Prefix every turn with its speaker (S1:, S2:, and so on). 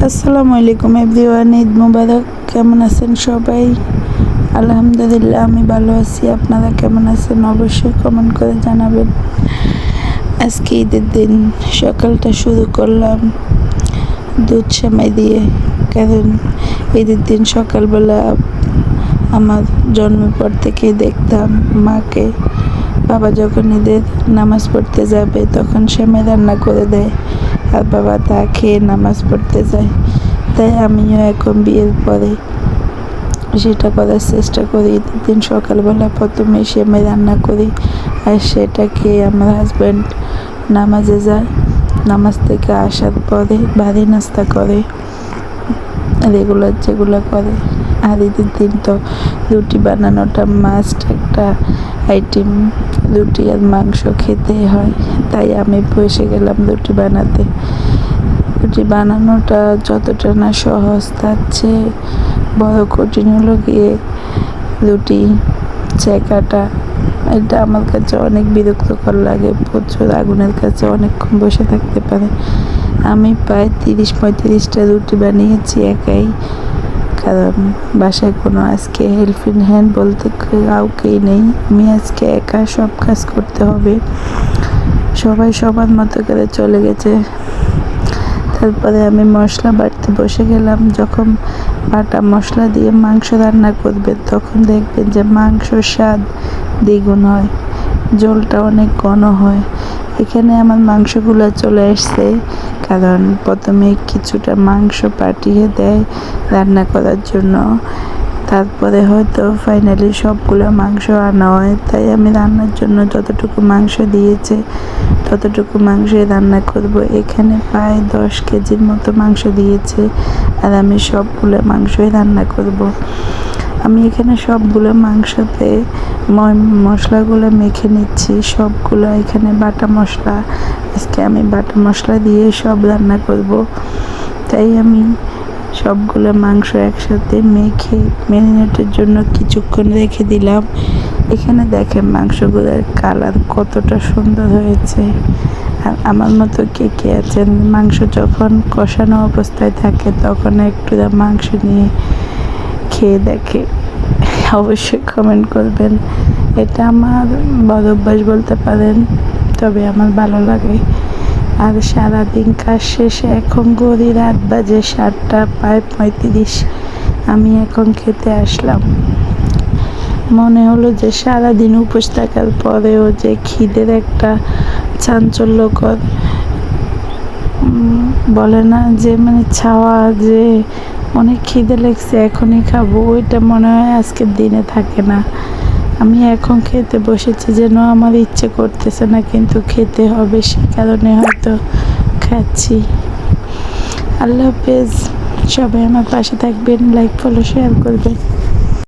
S1: আসসালামু আলাইকুম এভরিওয়ান, ঈদ মুবারক। কেমন আছেন সবাই? আলহামদুলিল্লাহ, আমি ভালো আছি। আপনারা কেমন আছেন অবশ্যই কমেন্ট করে জানাবেন। আজকে ঈদের দিন সকালটা শুরু করলাম দুধ সেমাই দিয়ে, কারণ ঈদের দিন সকালবেলা আমার জন্মের পর থেকে দেখতাম মাকে, বাবা যখন ঈদের নামাজ পড়তে যাবে তখন সেমাই রান্না করে দেয় আর বাবা তা খেয়ে নামাজ পড়তে যায়। তাই আমিও এখন বিয়ের পরে সেটা করার চেষ্টা করি। ঈদের দিন সকালবেলা প্রথমে সেমাই রান্না করি, আর সেটা খেয়ে আমার হাজব্যান্ড নামাজে যায়। নামাজ থেকে আসার পরে ভারী নাস্তা করে, রেগুলার যেগুলো করে। আর ঈদের দিন তো রুটি বানানোটা মাস্ট একটা আইটেম, রুটি আর মাংস খেতেই হয়। তাই আমি বসে গেলাম রুটি বানাতে। রুটি বানানোটা যতটা না সহজ, তার চেয়ে বড় কঠিন হলো গিয়ে রুটি ছেঁকাটা। এটা আমার কাছে অনেক বিরক্তকর লাগে, প্রচুর আগুনের কাছে অনেকক্ষণ বসে থাকতে পারে। আমি প্রায় 30-35টা রুটি বানিয়েছি একাই, কারণ বাসায় কোনো আজকে হেল্পিং হ্যান্ড বলতে কাউকেই নেই। আমি আজকে একা সব কাজ করতে হবে। সবাই সবার মতো করে চলে গেছে। তারপরে আমি মশলা বাটতে বসে গেলাম। যখন বাটা মশলা দিয়ে মাংস রান্না করবেন তখন দেখবেন যে মাংসর স্বাদ দ্বিগুণ হয়, ঝোলটা অনেক ঘন হয়। এখানে আমার মাংসগুলো চলে আসছে, কারণ প্রথমে কিছুটা মাংস পাঠিয়ে দেয় রান্না করার জন্য, তারপরে হয়তো ফাইনালি সবগুলো মাংস আনা হয়। তাই আমি রান্নার জন্য যতটুকু মাংস দিয়েছে ততটুকু মাংসই রান্না করব। এখানে প্রায় 10 কেজির মতো মাংস দিয়েছে, আর আমি সবগুলো মাংসই রান্না করব। আমি এখানে সবগুলো মাংসতে মশলাগুলো মেখে নিচ্ছি, সবগুলো এখানে বাটা মশলা। আজকে আমি বাটা মশলা দিয়ে সব রান্না করব। তাই আমি সবগুলো মাংস একসাথে মেখে ম্যারিনেটের জন্য কিছুক্ষণ রেখে দিলাম। এখানে দেখেন মাংসগুলোর কালার কতটা সুন্দর হয়েছে। আর আমার মতো কে কে আছেন, মাংস যখন কষানো অবস্থায় থাকে তখন একটু মাংস নিয়ে খেয়ে দেখে? অবশ্যই কমেন্ট করবেন। এটা আমার বড় অভ্যাস বলতে পারেন, তবে আমার ভালো লাগে। আর সারাদিন কাজ শেষে এখন ঘড়ি রাত বাজে 7টা প্রায় 35। আমি এখন খেতে আসলাম। মনে হলো যে সারাদিন উপোস থাকার পরেও যে খিদের একটা চাঞ্চল্যকর বলে না যে ছাওয়া, যে অনেক খিদে লেগছে এখনই খাবো, ওইটা মনে হয় আজকের দিনে থাকে না। আমি এখন খেতে বসেছি যেন আমার ইচ্ছে করতেছে না, কিন্তু খেতে হবে, সে কারণে হয়তো খাচ্ছি। আল্লাহ হাফেজ। সবাই আমার পাশে থাকবেন, লাইক ফলো শেয়ার করবেন।